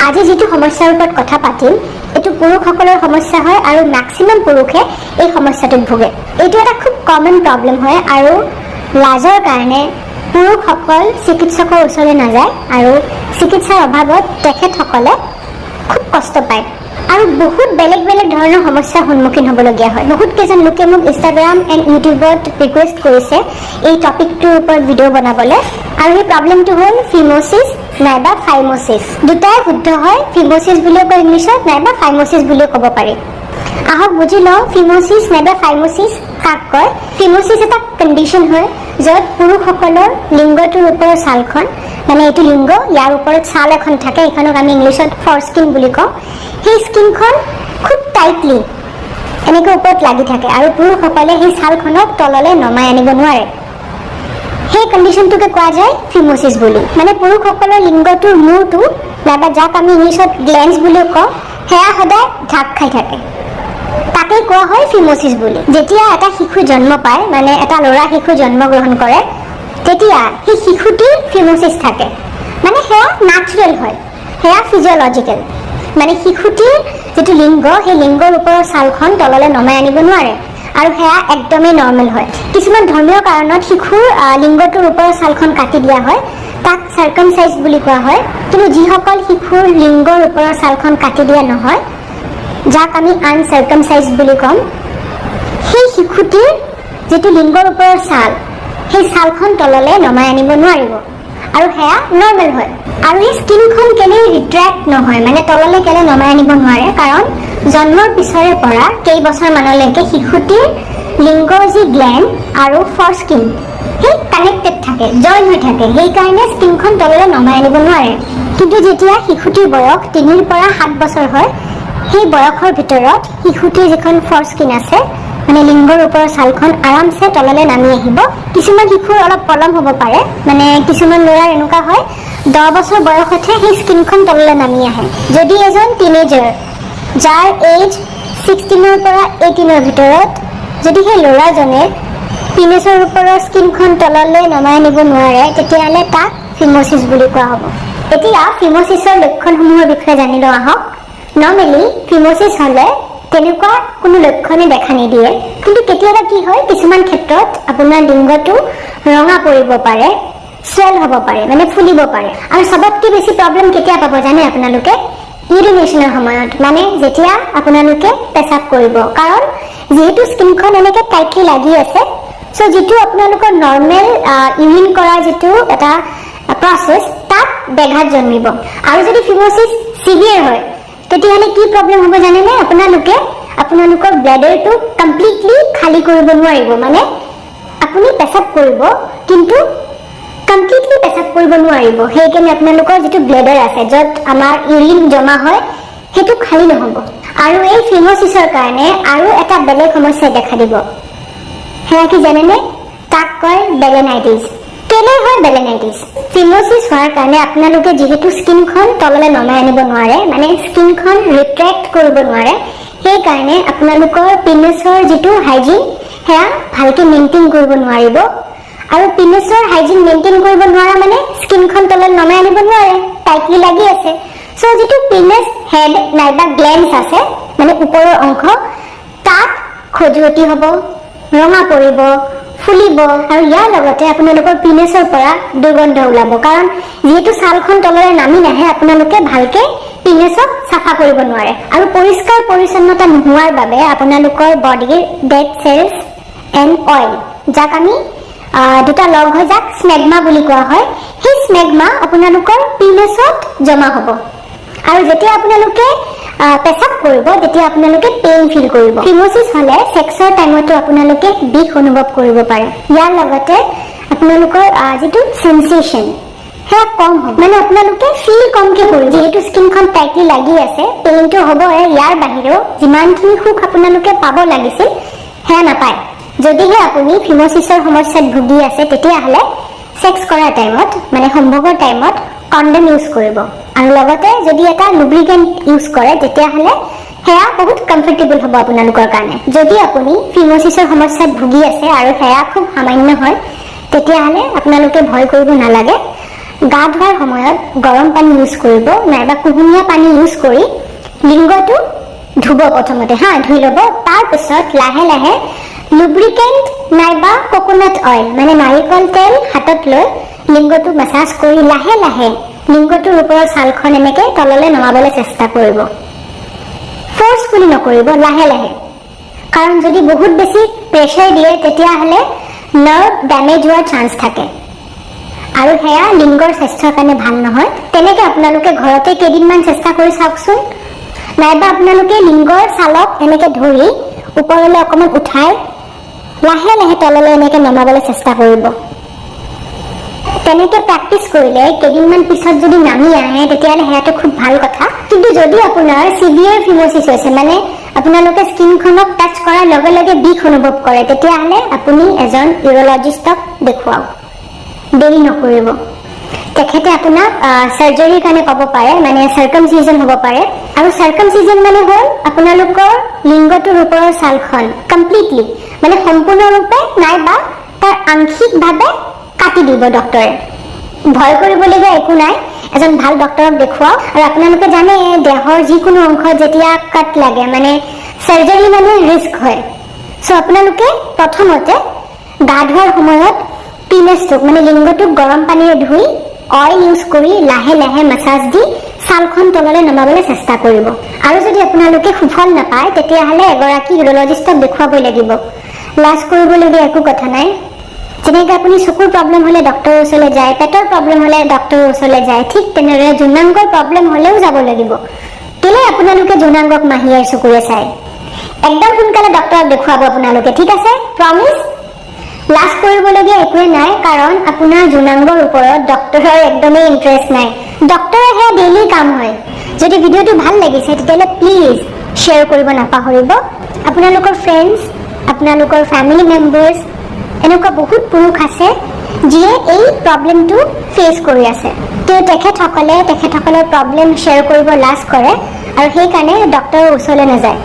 আজি যেটো সমস্যাৰ ওপৰত কথা পাতিম এটো পুৰুষসকলৰ সমস্যা হয় আৰু ম্যাক্সিমাম পুৰুষে এই সমস্যাটোত ভোগে। এটো এটা খুব কমন প্ৰবলেম হয় আৰু লাজৰ কাৰণে পুৰুষসকল চিকিৎসকৰ ওচৰলৈ নাযায় আৰু চিকিৎসাৰ অভাৱত তেখেতসকলে খুব কষ্ট পায় আৰু বহুত বেলেগ বেলেগ ধৰণৰ সমস্যাৰ সন্মুখীন হ'বলগীয়া হয়। বহুত কেইজন লোকে মোক ইনষ্টাগ্ৰাম এণ্ড ইউটিউবত ৰিকুৱেষ্ট কৰিছে এই টপিকটোৰ ওপৰত ভিডিঅ' বনাবলৈ আৰু এই প্ৰবলেমটো হ'ল ফিমোচিছ নাইবা ফাইমোচিছ। দুটাই শুদ্ধ হয়, ফিমোচিছ বুলিও কয় ইংলিছত নাইবা ফাইমোচিছ বুলিও ক'ব পাৰি। আহক বুজি লওঁ ফিমোচিছ নাইবা ফাইমোচিছ কাক কয়। ফিমোচিছ এটা কণ্ডিশ্যন হয় য'ত পুৰুষসকলৰ লিংগটোৰ ওপৰৰ ছালখন মানে এইটো লিংগ ইয়াৰ ওপৰত ছাল এখন থাকে, এইখনক আমি ইংলিছত ফৰস্কিন বুলি কওঁ। সেই স্কিনখন খুব টাইটলি এনেকৈ ওপৰত লাগি থাকে আৰু পুৰুষসকলে সেই ছালখনক তললৈ নমাই আনিব নোৱাৰে। সেই কণ্ডিশ্যনটোকে কোৱা যায় ফিমোচিছ বুলি। মানে পুৰুষসকলৰ লিংগটোৰ মূৰটো নাইবা যাক আমি ইংলিছত গ্লেন্স বুলিও কওঁ সেয়া সদায় ঢাক খাই থাকে, তাকেই কোৱা হয় ফিমোচিছ বুলি। যেতিয়া এটা শিশু জন্ম পায় মানে এটা ল'ৰা শিশু জন্মগ্ৰহণ কৰে তেতিয়া সেই শিশুটিৰ ফিমোচিছ থাকে, মানে সেয়া নেচাৰেল হয়, সেয়া ফিজিঅলজিকেল। মানে শিশুটিৰ যেটো লিংগ সেই লিংগৰ ওপৰৰ ছালখন তললৈ নমাই আনিব নোৱাৰে আৰু সেয়া একদমেই নৰ্মেল হয়। কিছুমান ধৰ্মীয় কাৰণত শিশুৰ লিংগটোৰ ওপৰৰ ছালখন কাটি দিয়া হয়, তাক চাৰ্কামচাইজ বুলি কোৱা হয়। কিন্তু যিসকল শিশুৰ লিংগৰ ওপৰৰ ছালখন কাটি দিয়া নহয় যাক আমি আনচাৰ্কামচাইজ বুলি ক'ম, সেই শিশুটিৰ যেটো লিংগৰ ওপৰৰ ছাল সেই ছালখন তললৈ নমাই আনিব নোৱাৰিব আৰু সেয়া নৰ্মেল হয়। আৰু এই স্কিনখন কেলে ৰিট্ৰেক্ট নহয় মানে তললৈ কেলে নমাই আনিব নোৱাৰে, কাৰণ জন্মৰ পিছৰে পৰা কেইবছৰ মানলৈকে শিশুটিৰ লিংগৰ যি গ্লেণ্ড আৰু ফৰস্কিন সেই কানেক্টেড থাকে, জইন হৈ থাকে, সেইকাৰণে স্কিনখন তললৈ নমাই আনিব নোৱাৰে। কিন্তু যেতিয়া শিশুটিৰ বয়স 3 পৰা 7 বছৰ হয় সেই বয়সৰ ভিতৰত শিশুটিৰ যিখন ফৰস্কিন আছে মানে লিংগৰ ওপৰৰ ছালখন আৰামছে তললৈ নামি আহিব। কিছুমান শিশুৰ অলপ পলম হ'ব পাৰে, মানে কিছুমান ল'ৰাৰ এনেকুৱা হয় 10 বছৰ বয়সতহে সেই স্কিনখন তললৈ নামি আহে। যদি এজন টিনেজাৰ যাৰ এজ 16 পৰা 18 ভিতৰত যদি সেই ল'ৰাজনে পিনিছৰ ওপৰৰ স্কিনখন তললৈ নমাই আনিব নোৱাৰে তেতিয়াহ'লে তাক ফিমোচিছ বুলি কোৱা হ'ব। এতিয়া ফিমোচিছৰ লক্ষণসমূহৰ বিষয়ে জানি লওঁ আহক। নৰ্মেলি ফিমোচিছ হ'লে তেনেকুৱা কোনো লক্ষণে দেখা নিদিয়ে, কিন্তু কেতিয়াবা কি হয় কিছুমান ক্ষেত্ৰত আপোনাৰ লিংগটো ৰঙা পৰিব পাৰে, স্বেল হ'ব পাৰে মানে ফুলিব পাৰে। আৰু সবতকৈ বেছি প্ৰব্লেম কেতিয়া পাব জানে আপোনালোকে? ইউৰিনেশ্যনৰ সময়ত, মানে যেতিয়া আপোনালোকে পেচাব কৰিব, কাৰণ যিহেতু স্কিনখন এনেকৈ টাইটলি লাগি আছে চ' যিটো আপোনালোকৰ নৰ্মেল ইউৰিন কৰাৰ যিটো এটা প্ৰচেছ তাত ব্যাঘাত জন্মিব। আৰু যদি ফিমোচিছ চিভিয়াৰ হয় তেতিয়াহ'লে কি প্ৰব্লেম হ'ব জানেনে? আপোনালোকৰ ব্লেডাৰটো কমপ্লিটলি খালী কৰিব নোৱাৰিব, মানে আপুনি পেচাব কৰিব কিন্তু কমপ্লিটলি পেচাব কৰিব নোৱাৰিব। সেইকাৰণে আপোনালোকৰ যিটো ব্লেডাৰ আছে য'ত আমাৰ ইউৰিন জমা হয় সেইটো খালী নহ'ব। আৰু এই ফিমোচিছৰ কাৰণে আৰু এটা বেলেগ সমস্যাই দেখা দিব, সেয়া কি জানেনে? তাক কয় বেলেনাইটিছ। কেলে হয় বেলেনাইটিছ? ফিমোচিছ হোৱাৰ কাৰণে আপোনালোকে যিহেতু স্কিনখন তললৈ নমাই আনিব নোৱাৰে, মানে স্কিনখন ৰিট্ৰেক্ট কৰিব নোৱাৰে, সেইকাৰণে আপোনালোকৰ পিনিছৰ যিটো হাইজিন সেয়া ভালকৈ মেইনটেইন কৰিব নোৱাৰিব। আৰু পিনিছৰ হাইজিন মেইনটেইন কৰিব নোৱাৰা মানে স্কিনখন তলত নমাই আনিব নোৱাৰে, টাইটলি লাগি আছে। চ' যিটো পিনিছ হেড নাইবা গ্লেন্স আছে মানে ওপৰৰ অংশ তাত খজুৱতি হ'ব, ৰঙা পৰিব, ফুলিব আৰু ইয়াৰ লগতে আপোনালোকৰ পিনিছৰ পৰা দুৰ্গন্ধ ওলাব, কাৰণ যিহেতু ছালখন তললৈ নামি নাহে আপোনালোকে ভালকৈ পিনিছক চাফা কৰিব নোৱাৰে। আৰু পৰিষ্কাৰ পৰিচ্ছন্নতা নোহোৱাৰ বাবে আপোনালোকৰ বডিৰ ডেড চেলছ এণ্ড অইল যাক আমি দুটা লগ হৈ যাক স্মেগমা বুলি কোৱা হয়, সেই স্মেগমা আপোনালোকৰ পিনিছত জমা হ'ব। আৰু যেতিয়া আপোনালোকে পেচাব কৰিব তেতিয়া আপোনালোকে পেইন ফিল কৰিব। ফিমোচিছ হ'লে ছেক্সৰ টাইমতো আপোনালোকে বিষ অনুভৱ কৰিব পাৰে। ইয়াৰ লগতে আপোনালোকৰ যিটো সেন্সেশ্যন সেয়া কম হ'ব, মানে আপোনালোকে ফিল কমকৈ কৰিব। যিহেতু স্কিনখন টাইটলি লাগি আছে পেইনটো হ'বই, ইয়াৰ বাহিৰেও যিমানখিনি সুখ আপোনালোকে পাব লাগিছিল সেয়া নাপায়। যদিহে আপুনি ফিমোচিছৰ সমস্যাত ভুগি আছে তেতিয়াহ'লে ছেক্স কৰাৰ টাইমত মানে সম্ভোগৰ টাইমত কণ্ডম ইউজ কৰিব। আৰু লগতে যদি এটা লুব্ৰিকেণ্ট ইউজ কৰে তেতিয়াহ'লে সেয়া বহুত কমফৰ্টেবল হ'ব আপোনালোকৰ কাৰণে। যদি আপুনি ফিমোচিছৰ সমস্যাত ভুগি আছে আৰু সেয়া খুব সামান্য হয় তেতিয়াহ'লে আপোনালোকে ভয় কৰিব নালাগে। গা ধোৱাৰ সময়ত গৰম পানী ইউজ কৰিব নাইবা কুহুমীয়া পানী ইউজ কৰি লিংগটো ধুব প্ৰথমতে ধুই ল'ব। তাৰপিছত লাহে লাহে লুব্ৰিকেণ্ট নাইবা কোকোনাট অইল মানে নাৰিকল তেল হাতত লৈ লিংগটো মাছাজ কৰি লাহে লাহে লিংগটোৰ ওপৰৰ ছালখন এনেকৈ তললৈ নমাবলৈ চেষ্টা কৰিব। ফ'ৰ্চফুলি নকৰিব, লাহে লাহে, কাৰণ যদি বহুত বেছি প্ৰেছাৰ দিয়ে তেতিয়াহ'লে নাৰ্ভ ডেমেজ হোৱাৰ চান্স থাকে আৰু সেয়া লিংগৰ স্বাস্থ্যৰ কাৰণে ভাল নহয়। তেনেকৈ আপোনালোকে ঘৰতে কেইদিনমান চেষ্টা কৰি চাওকচোন, নাইবা আপোনালোকে লিংগৰ ছালক এনেকৈ ধৰি ওপৰলৈ অকণমান উঠাই লাহে লাহে তললৈ এনেকৈ নমাবলৈ চেষ্টা কৰিব। তেনেকৈ প্ৰেক্টিচ কৰিলে কেইদিনমান পিছত যদি নামি আহে তেতিয়াহ'লে সেয়াটো খুব ভাল কথা। কিন্তু যদি আপোনাৰ চিভিয়াৰ ফিম'চিছ হৈছে মানে আপোনালোকে স্কিনখনক টাচ কৰাৰ লগে লগে বিষ অনুভৱ কৰে তেতিয়াহ'লে আপুনি এজন ইউৰলজিষ্টক দেখুৱাওক, দেৰি নকৰিব। তেখেতে আপোনাক চাৰ্জাৰীৰ কাৰণে ক'ব পাৰে, মানে চাৰ্কামচিজন হ'ব পাৰে। আৰু চাৰ্কামচিজন মানে হ'ল আপোনালোকৰ লিংগটোৰ ওপৰৰ ছালখন কমপ্লিটলি মানে সম্পূৰ্ণৰূপে নাইবা তাৰ আংশিকভাৱে কাটি দিব ডক্টৰে। ভয় কৰিবলগীয়া একো নাই, এজন ভাল ডক্টৰক দেখুৱাওক। আৰু আপোনালোকে জানে দেহৰ যিকোনো অংশত যেতিয়া কাট লাগে মানে চাৰ্জাৰী মানে ৰিস্ক হয়। চ' আপোনালোকে প্ৰথমতে গা ধোৱাৰ সময়ত পিনেছটোক মানে লিংগটোক গৰম পানীৰে ধুই অইল ইউজ কৰি লাহে লাহে মাছাজ দি ছালখন তললৈ নমাবলৈ চেষ্টা কৰিব। আৰু যদি আপোনালোকে সুফল নাপায় তেতিয়াহ'লে এগৰাকী ইউৰলজিষ্টক দেখুৱাবই লাগিব। লাজ কৰিবলগীয়া একো কথা নাই। যেনেকৈ আপুনি চকুৰ প্ৰব্লেম হ'লে ডক্টৰৰ ওচৰলৈ যায়, পেটৰ প্ৰব্লেম হ'লে ডক্টৰৰ ওচৰলৈ যায়, ঠিক তেনেদৰে যৌনাংগৰ প্ৰব্লেম হ'লেও যাব লাগিব। কেলৈ আপোনালোকে যৌনাংগক মাহীৰ চকুৰে চায়? একদম সোনকালে ডক্টৰক দেখুৱাব আপোনালোকে, ঠিক আছে? প্ৰমিছ? লাজ কৰিবলগীয়া একোৱে নাই, কাৰণ আপোনাৰ যৌনাংগৰ ওপৰত ডক্টৰৰ একদমেই ইণ্টাৰেষ্ট নাই। ডক্টৰৰ সেয়া ডেইলি কাম হয়। যদি ভিডিঅ'টো ভাল লাগিছে তেতিয়াহ'লে প্লিজ শ্বেয়াৰ কৰিব নাপাহৰিব। আপোনালোকৰ ফ্ৰেণ্ডছ, আপোনালোকৰ ফেমিলি মেম্বাৰ্ছ, এনেকুৱা বহুত পুৰুষ আছে যিয়ে এই প্ৰব্লেমটো ফেচ কৰি আছে। তেখেতসকলে তেখেতসকলৰ প্ৰব্লেম শ্বেয়াৰ কৰিব লাজ কৰে আৰু সেইকাৰণে ডক্টৰৰ ওচৰলৈ নাযায়।